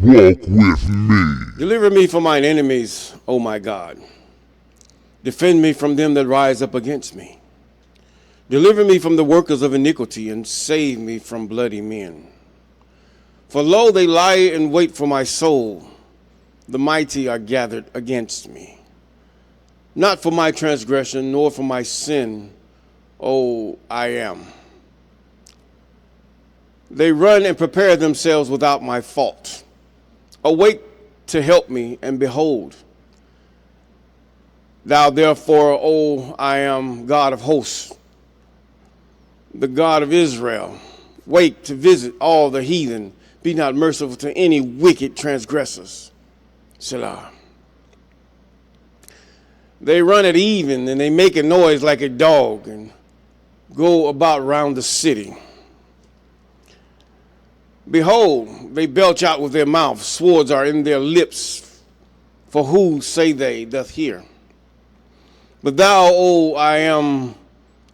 Walk with me. Deliver me from mine enemies, O my God. Defend me from them that rise up against me. Deliver me from the workers of iniquity, and save me from bloody men. For lo, they lie in wait for my soul. The mighty are gathered against me. Not for my transgression, nor for my sin, O I am. They run and prepare themselves without my fault. Awake to help me, and behold, thou therefore, O I am God of hosts, the God of Israel, wake to visit all the heathen. Be not merciful to any wicked transgressors. Selah. They run at even, and they make a noise like a dog, and go about round the city. Behold, they belch out with their mouth. Swords are in their lips. For who, say they, doth hear? But thou, O I am,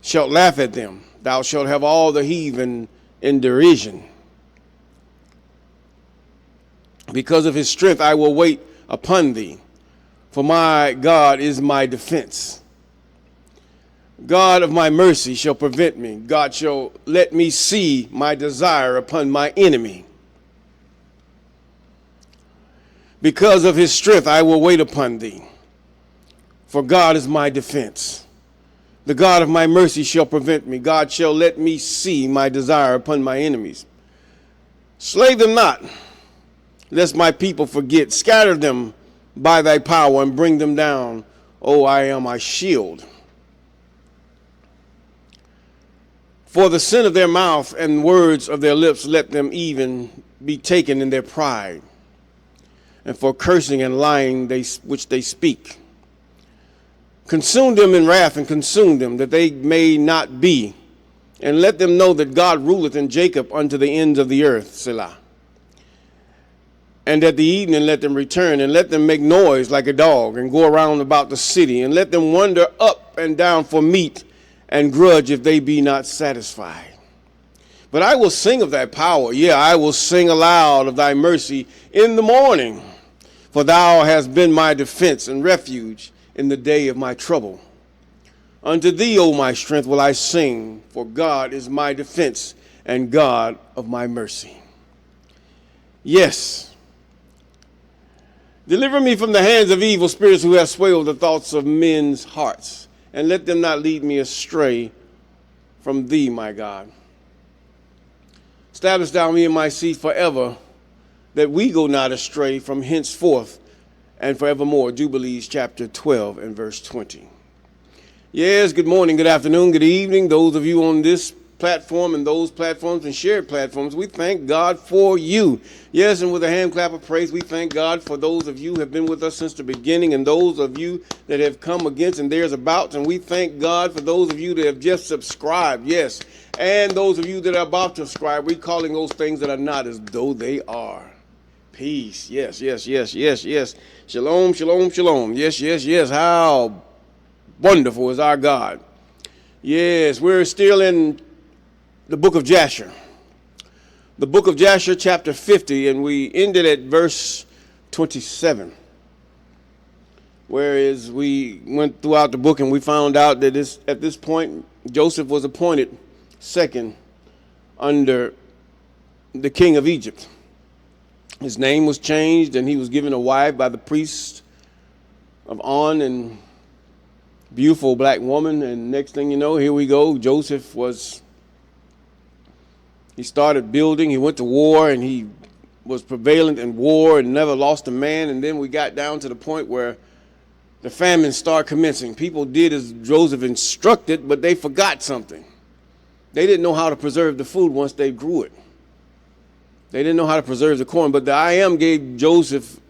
shalt laugh at them. Thou shalt have all the heathen in derision. Because of his strength I will wait upon thee, for my God is my defense. God of my mercy shall prevent me. God shall let me see my desire upon my enemy. Because of his strength I will wait upon thee, for God is my defense. The God of my mercy shall prevent me. God shall let me see my desire upon my enemies. Slay them not, lest my people forget. Scatter them by thy power and bring them down. O I am my shield. For the sin of their mouth and words of their lips, let them even be taken in their pride, and for cursing and lying which they speak. Consume them in wrath, and consume them, that they may not be. And let them know that God ruleth in Jacob unto the ends of the earth. Selah. And at the evening let them return, and let them make noise like a dog, and go around about the city, and let them wander up and down for meat, and grudge if they be not satisfied. But I will sing of thy power. Yeah, I will sing aloud of thy mercy in the morning. For thou hast been my defense and refuge in the day of my trouble. Unto thee, O my strength, will I sing, for God is my defense and God of my mercy. Yes. Deliver me from the hands of evil spirits who have swayed the thoughts of men's hearts. And let them not lead me astray from thee, my God. Establish thou me in my seat forever, that we go not astray from henceforth and forevermore. Jubilees chapter 12 and verse 20. Yes, good morning, good afternoon, good evening. Those of you on this platform and those platforms and shared platforms, we thank God for you. Yes, and with a hand clap of praise, we thank God for those of you who have been with us since the beginning, and those of you that have come against and there's about, and we thank God for those of you that have just subscribed, yes, and those of you that are about to subscribe. We're calling those things that are not as though they are. Peace, yes, yes, yes, yes, yes. Shalom, shalom, shalom. Yes, yes, yes. How wonderful is our God. Yes, we're still in the book of Jasher. The book of Jasher, chapter 50, and we ended at verse 27. Whereas we went throughout the book and we found out that at this point, Joseph was appointed second under the king of Egypt. His name was changed, and he was given a wife by the priest of On, and beautiful black woman. And next thing you know, here we go. Joseph he started building. He went to war, and he was prevalent in war and never lost a man. And then we got down to the point where the famine started commencing. People did as Joseph instructed, but they forgot something. They didn't know how to preserve the food once they grew it. They didn't know how to preserve the corn, but the I Am gave Joseph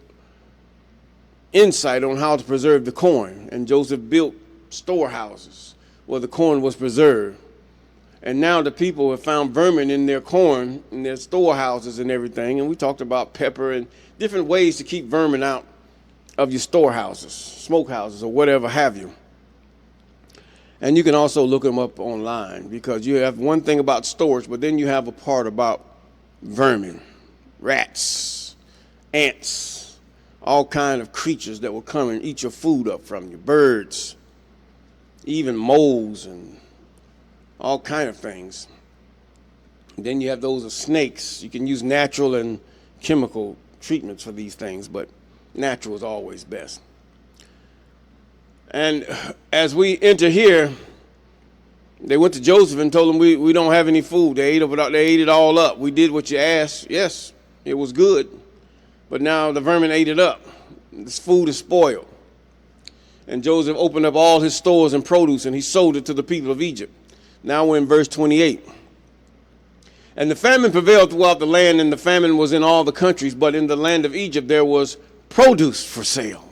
insight on how to preserve the corn. And Joseph built storehouses where the corn was preserved. And now the people have found vermin in their corn, in their storehouses and everything. And we talked about pepper and different ways to keep vermin out of your storehouses, smokehouses, or whatever have you. And you can also look them up online, because you have one thing about storage, but then you have a part about vermin, rats, ants, all kind of creatures that will come and eat your food up from you, birds, even moles and all kind of things. And then you have those of snakes. You can use natural and chemical treatments for these things, but natural is always best. And as we enter here, they went to Joseph and told him, we don't have any food. They ate it all up. We did what you asked. Yes, it was good. But now the vermin ate it up. This food is spoiled. And Joseph opened up all his stores and produce, and he sold it to the people of Egypt. Now we're in verse 28. And the famine prevailed throughout the land, and the famine was in all the countries, but in the land of Egypt there was produce for sale.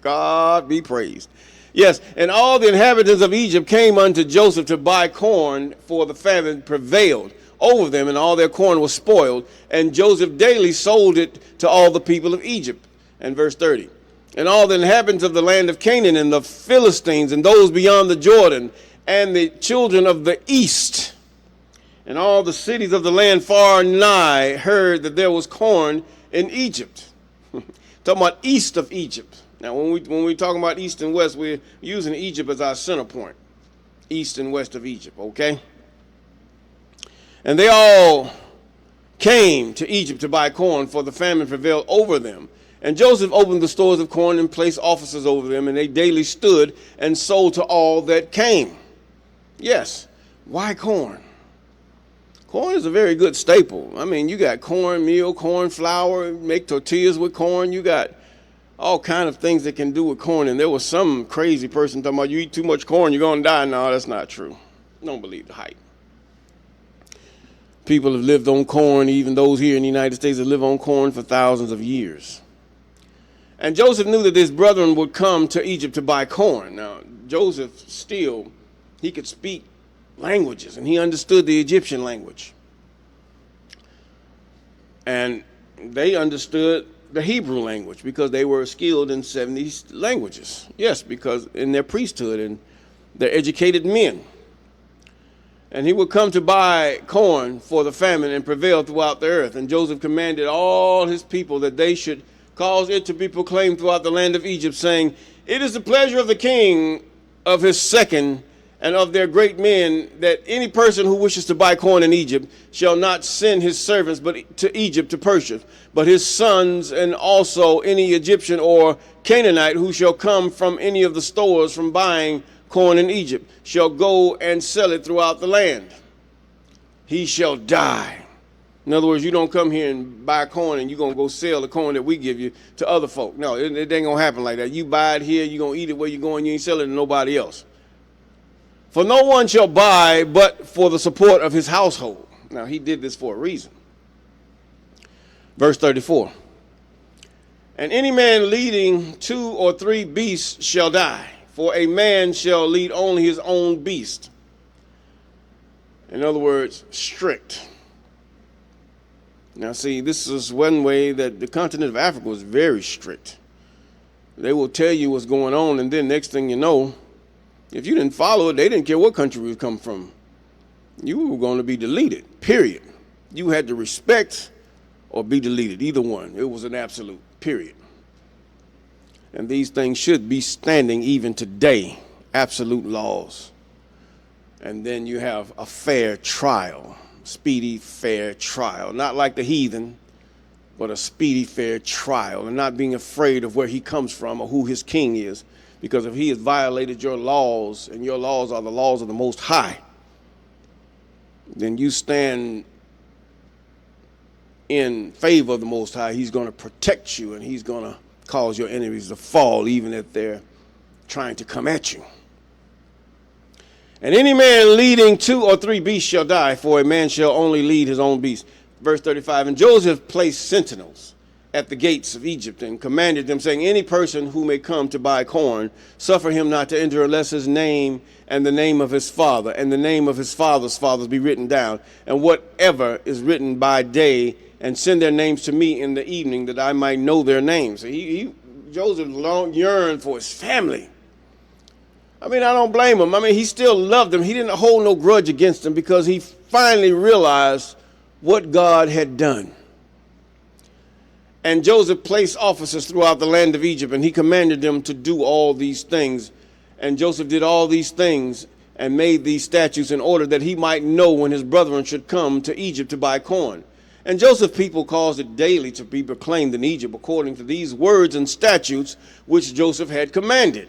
God be praised. Yes, and all the inhabitants of Egypt came unto Joseph to buy corn, for the famine prevailed over them, and all their corn was spoiled. And Joseph daily sold it to all the people of Egypt. And verse 30. And all the inhabitants of the land of Canaan, and the Philistines, and those beyond the Jordan, and the children of the east, and all the cities of the land far and nigh, heard that there was corn in Egypt. Talking about east of Egypt. Now, when we talking about east and west, we're using Egypt as our center point. East and west of Egypt, okay? And they all came to Egypt to buy corn, for the famine prevailed over them. And Joseph opened the stores of corn and placed officers over them, and they daily stood and sold to all that came. Yes, why corn? Corn is a very good staple. I mean, you got cornmeal, corn flour, make tortillas with corn. You got all kind of things that can do with corn. And there was some crazy person talking about you eat too much corn, you're going to die. No, that's not true. Don't believe the hype. People have lived on corn, even those here in the United States have lived on corn for thousands of years. And Joseph knew that his brethren would come to Egypt to buy corn. Now, Joseph still, he could speak languages, and he understood the Egyptian language. And they understood the Hebrew language because they were skilled in 70 languages. Yes, because in their priesthood, and they're educated men. And he would come to buy corn for the famine and prevail throughout the earth. And Joseph commanded all his people that they should cause it to be proclaimed throughout the land of Egypt, saying, it is the pleasure of the king of his second and of their great men, that any person who wishes to buy corn in Egypt shall not send his servants but to Egypt to purchase, but his sons, and also any Egyptian or Canaanite who shall come from any of the stores from buying corn in Egypt shall go and sell it throughout the land. He shall die. In other words, you don't come here and buy corn and you're going to go sell the corn that we give you to other folk. No, it ain't going to happen like that. You buy it here, you're going to eat it where you're going, you ain't selling it to nobody else. For no one shall buy but for the support of his household. Now, he did this for a reason. Verse 34. And any man leading 2 or 3 beasts shall die, for a man shall lead only his own beast. In other words, strict. Now, see, this is one way that the continent of Africa was very strict. They will tell you what's going on, and then next thing you know, if you didn't follow it, they didn't care what country you come from. You were going to be deleted, period. You had to respect or be deleted, either one. It was an absolute, period. And these things should be standing even today, absolute laws. And then you have a fair trial. Speedy, fair trial. Not like the heathen, but a speedy, fair trial. And not being afraid of where he comes from or who his king is. Because if he has violated your laws, and your laws are the laws of the Most High, then you stand in favor of the Most High. He's going to protect you, and he's going to cause your enemies to fall, even if they're trying to come at you. And any man leading 2 or 3 beasts shall die, for a man shall only lead his own beast. Verse 35, and Joseph placed sentinels at the gates of Egypt and commanded them, saying, any person who may come to buy corn, suffer him not to enter unless his name and the name of his father and the name of his father's fathers be written down, and whatever is written by day, and send their names to me in the evening, that I might know their names. So Joseph yearned for his family. I mean, I don't blame him. I mean, he still loved them. He didn't hold no grudge against them because he finally realized what God had done. And Joseph placed officers throughout the land of Egypt, and he commanded them to do all these things. And Joseph did all these things and made these statutes in order that he might know when his brethren should come to Egypt to buy corn. And Joseph's people caused it daily to be proclaimed in Egypt according to these words and statutes which Joseph had commanded.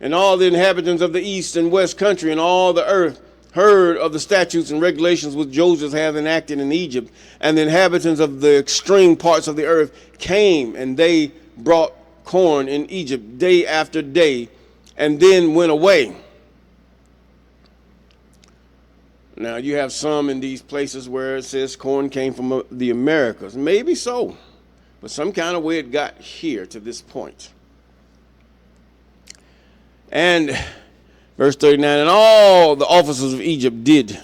And all the inhabitants of the east and west country and all the earth heard of the statutes and regulations which Joseph had enacted in Egypt. And the inhabitants of the extreme parts of the earth came, and they brought corn in Egypt day after day, and then went away. Now, you have some in these places where it says corn came from the Americas. Maybe so, but some kind of way it got here to this point. And verse 39, and all the officers of Egypt did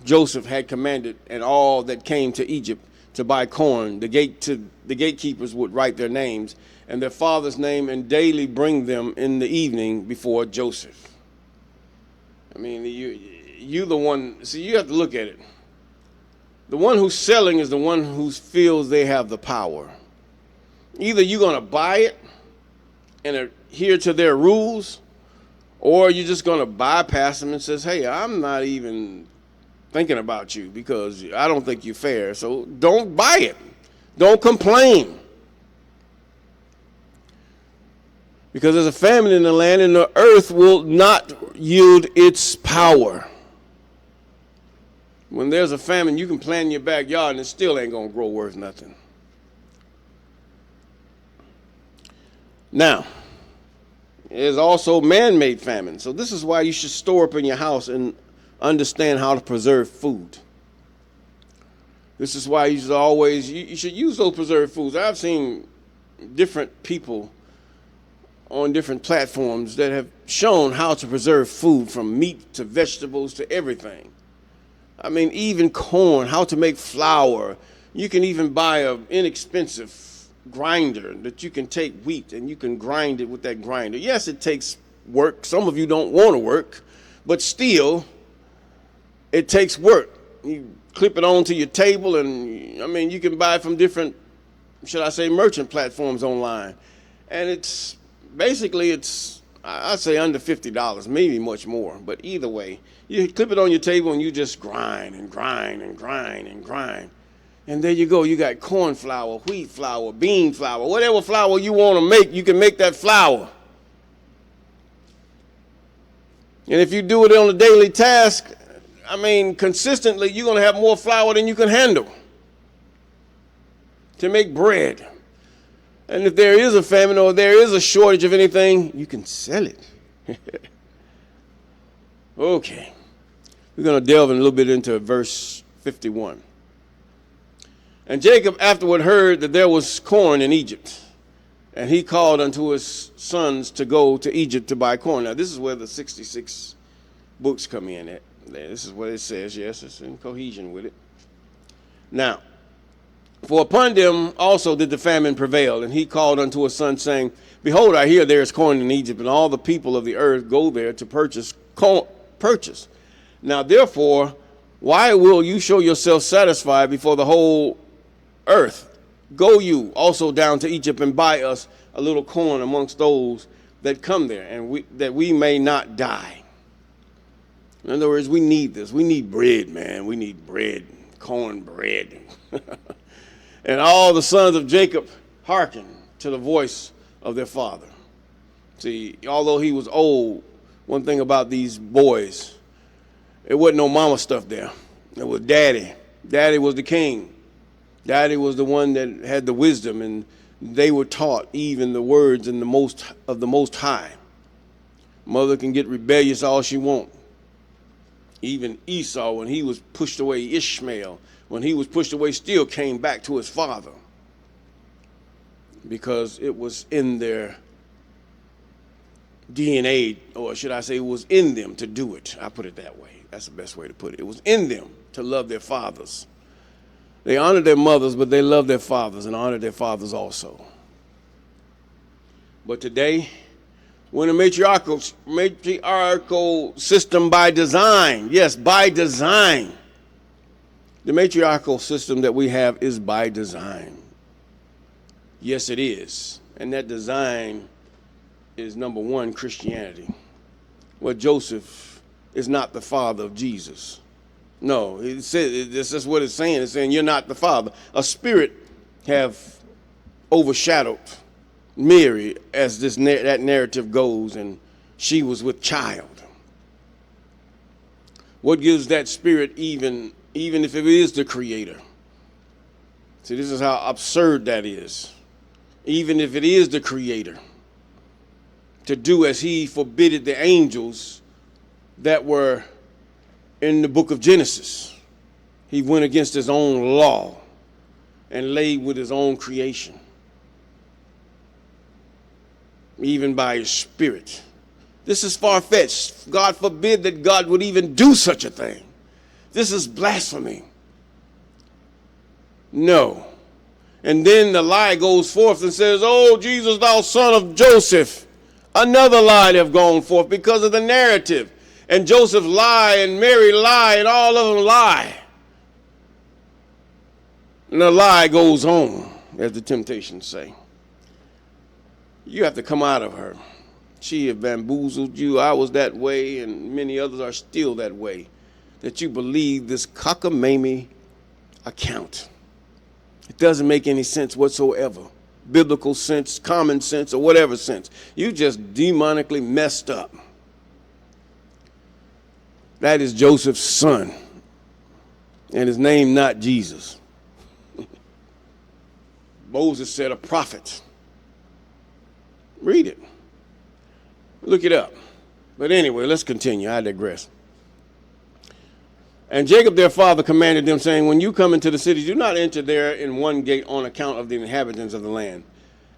Joseph had commanded, and all that came to Egypt to buy corn, the gatekeepers would write their names and their father's name and daily bring them in the evening before Joseph. I mean, you the one, see, you have to look at it. The one who's selling is the one who feels they have the power. Either you're going to buy it and adhere to their rules, or you're just going to bypass them and says, hey, I'm not even thinking about you because I don't think you're fair, so don't buy it. Don't complain. Because there's a famine in the land and the earth will not yield its power. When there's a famine, you can plant in your backyard and it still ain't going to grow worth nothing. Now, there's also man-made famine. So this is why you should store up in your house and understand how to preserve food. This is why you should use those preserved foods. I've seen different people on different platforms that have shown how to preserve food, from meat to vegetables to everything. I mean, even corn, how to make flour. You can even buy an inexpensive grinder that you can take wheat and you can grind it with that grinder. Yes, it takes work. Some of you don't want to work, but still, it takes work. You clip it onto your table, and I mean, you can buy it from different, should I say, merchant platforms online. And it's basically, I'd say under $50, maybe much more. But either way, you clip it on your table and you just grind and grind and grind and grind. And there you go. You got corn flour, wheat flour, bean flour, whatever flour you want to make, you can make that flour. And if you do it on a daily task, I mean, consistently, you're going to have more flour than you can handle to make bread. And if there is a famine or there is a shortage of anything, you can sell it. Okay. We're going to delve in a little bit into verse 51. And Jacob afterward heard that there was corn in Egypt, and he called unto his sons to go to Egypt to buy corn. Now, this is where the 66 books come in at. This is what it says. Yes, it's in cohesion with it. Now, for upon them also did the famine prevail, and he called unto his son, saying, behold, I hear there is corn in Egypt, and all the people of the earth go there to purchase. Now, therefore, why will you show yourself satisfied before the whole earth? Go you also down to Egypt and buy us a little corn amongst those that come there, and that we may not die. In other words, we need this. We need bread, man. We need bread, corn bread. And all the sons of Jacob hearkened to the voice of their father. See, although he was old, one thing about these boys, it wasn't no mama stuff there. It was daddy. Daddy was the king. Daddy was the one that had the wisdom, and they were taught even the words in the most high. Mother can get rebellious all she wants. Even Esau, when he was pushed away, Ishmael, when he was pushed away, still came back to his father, because it was in their DNA, or should I say it was in them to do it. I put it that way. That's the best way to put it. It was in them to love their fathers. They honored their mothers, but they loved their fathers and honored their fathers also. But today, we're in a matriarchal system by design. Yes, by design. The matriarchal system that we have is by design. Yes, it is. And that design is number one, Christianity. Well, Joseph is not the father of Jesus. No, it says, this is what it's saying. It's saying you're not the father. A spirit have overshadowed Mary as that narrative goes, and she was with child. What gives that spirit even if it is the creator? See, this is how absurd that is. Even if it is the creator, to do as he forbidded the angels that were in the book of Genesis. He went against his own law and laid with his own creation, even by his spirit. This is far-fetched. God forbid that God would even do such a thing. This is blasphemy. No. And then the lie goes forth and says, "Oh, Jesus, thou son of Joseph." Another lie have gone forth because of the narrative. And Joseph lie, and Mary lie, and all of them lie. And the lie goes on, as the Temptations say. You have to come out of her. She have bamboozled you. I was that way, and many others are still that way. That you believe this cockamamie account. It doesn't make any sense whatsoever. Biblical sense, common sense, or whatever sense. You just demonically messed up. That is Joseph's son. And his name not Jesus. Moses said a prophet. Read it. Look it up. But anyway, let's continue. I digress. And Jacob their father commanded them, saying, "When you come into the city, do not enter there in one gate on account of the inhabitants of the land."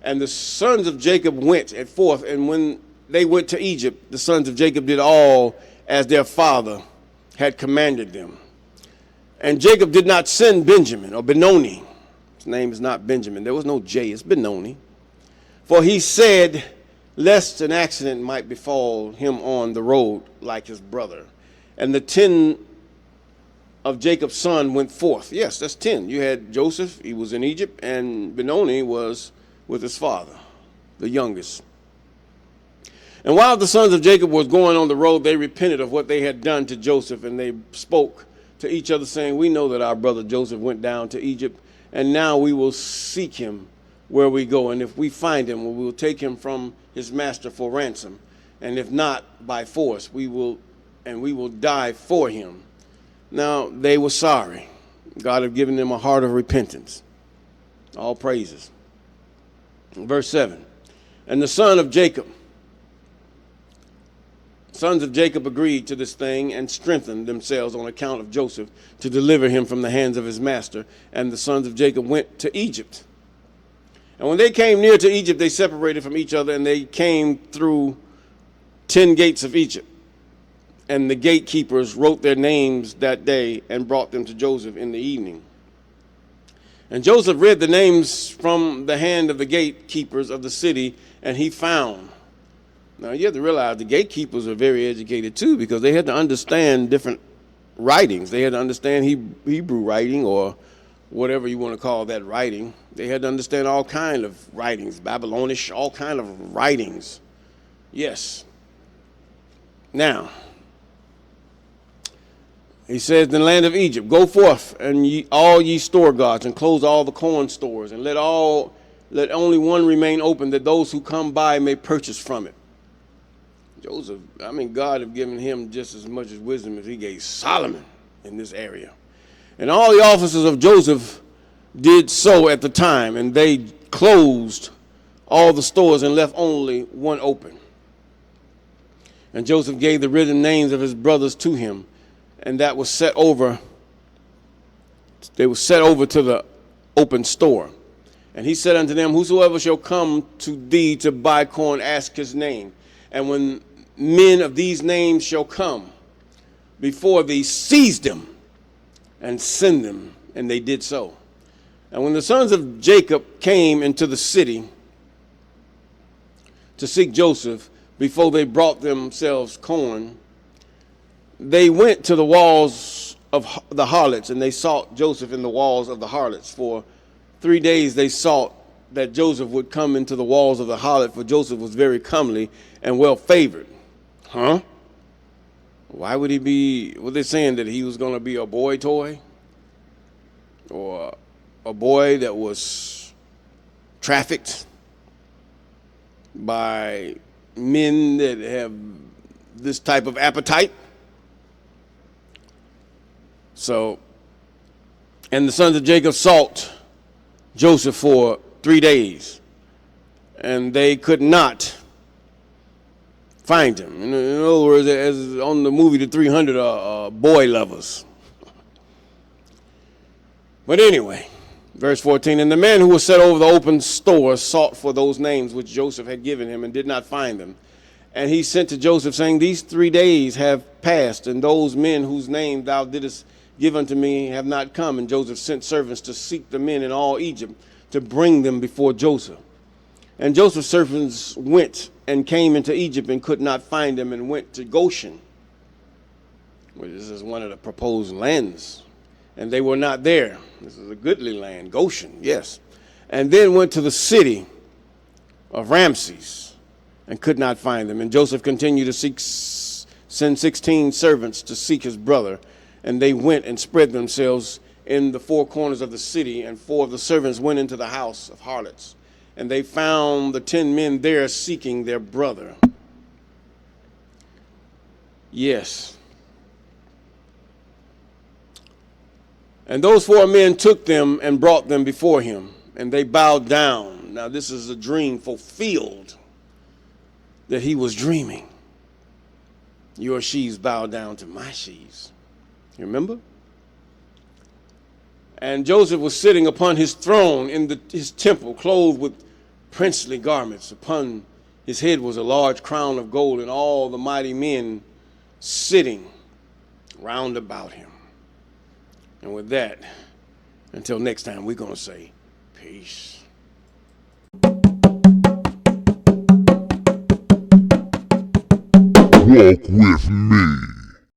And the sons of Jacob went forth, and when they went to Egypt, the sons of Jacob did all as their father had commanded them. And Jacob did not send Benjamin, or Benoni. His name is not Benjamin. There was no J, it's Benoni. For he said, lest an accident might befall him on the road like his brother. And the 10 of Jacob's son went forth. Yes, that's 10. You had Joseph, he was in Egypt, and Benoni was with his father, the youngest. And while the sons of Jacob was going on the road, they repented of what they had done to Joseph, and they spoke to each other, saying, "We know that our brother Joseph went down to Egypt, and now we will seek him where we go. And if we find him, we will take him from his master for ransom. And if not, by force, we will die for him." Now, they were sorry. God had given them a heart of repentance. All praises. Verse 7. And the sons of Jacob agreed to this thing and strengthened themselves on account of Joseph to deliver him from the hands of his master. And the sons of Jacob went to Egypt. And when they came near to Egypt, they separated from each other, and they came through 10 gates of Egypt. And the gatekeepers wrote their names that day and brought them to Joseph in the evening. And Joseph read the names from the hand of the gatekeepers of the city, and he found. Now, you have to realize the gatekeepers are very educated too, because they had to understand different writings. They had to understand Hebrew writing, or whatever you want to call that writing. They had to understand all kind of writings, Babylonish, all kind of writings. Yes. Now, he says, in the land of Egypt, go forth and all ye store guards, and close all the corn stores, and let only one remain open, that those who come by may purchase from it. Joseph, God had given him just as much as wisdom as he gave Solomon in this area. And all the officers of Joseph did so at the time, and they closed all the stores and left only one open. And Joseph gave the written names of his brothers to him, and that was set over. They were set over to the open store. And he said unto them, whosoever shall come to thee to buy corn, ask his name. And when men of these names shall come before thee, seize them and send them. And they did so. And when the sons of Jacob came into the city to seek Joseph, before they brought themselves corn, they went to the walls of the harlots, and they sought Joseph in the walls of the harlots. For 3 days they sought that Joseph would come into the walls of the harlot, for Joseph was very comely and well favored. Huh? Why would he be, were they saying that he was going to be a boy toy? Or a boy that was trafficked by men that have this type of appetite? So, and the sons of Jacob sought Joseph for 3 days, and they could not find him. In other words, as on the movie The 300, boy lovers. But anyway, verse 14, and the man who was set over the open store sought for those names which Joseph had given him and did not find them. And he sent to Joseph, saying, these 3 days have passed, and those men whose name thou didst give unto me have not come. And Joseph sent servants to seek the men in all Egypt, to bring them before Joseph. And Joseph's servants went and came into Egypt and could not find them, and went to Goshen, which is one of the proposed lands, and they were not there. This is a goodly land, Goshen, yes. And then went to the city of Ramses and could not find them. And Joseph continued to send 16 servants to seek his brother, and they went and spread themselves in the four corners of the city, and 4 of the servants went into the house of harlots, and they found the 10 men there seeking their brother. Yes. And those 4 men took them and brought them before him, and they bowed down. Now this is a dream fulfilled that he was dreaming. Your sheaves bow down to my sheaves. You remember? And Joseph was sitting upon his throne in his temple, clothed with princely garments. Upon his head was a large crown of gold, and all the mighty men sitting round about him. And with that, until next time, we're going to say peace. Walk with me.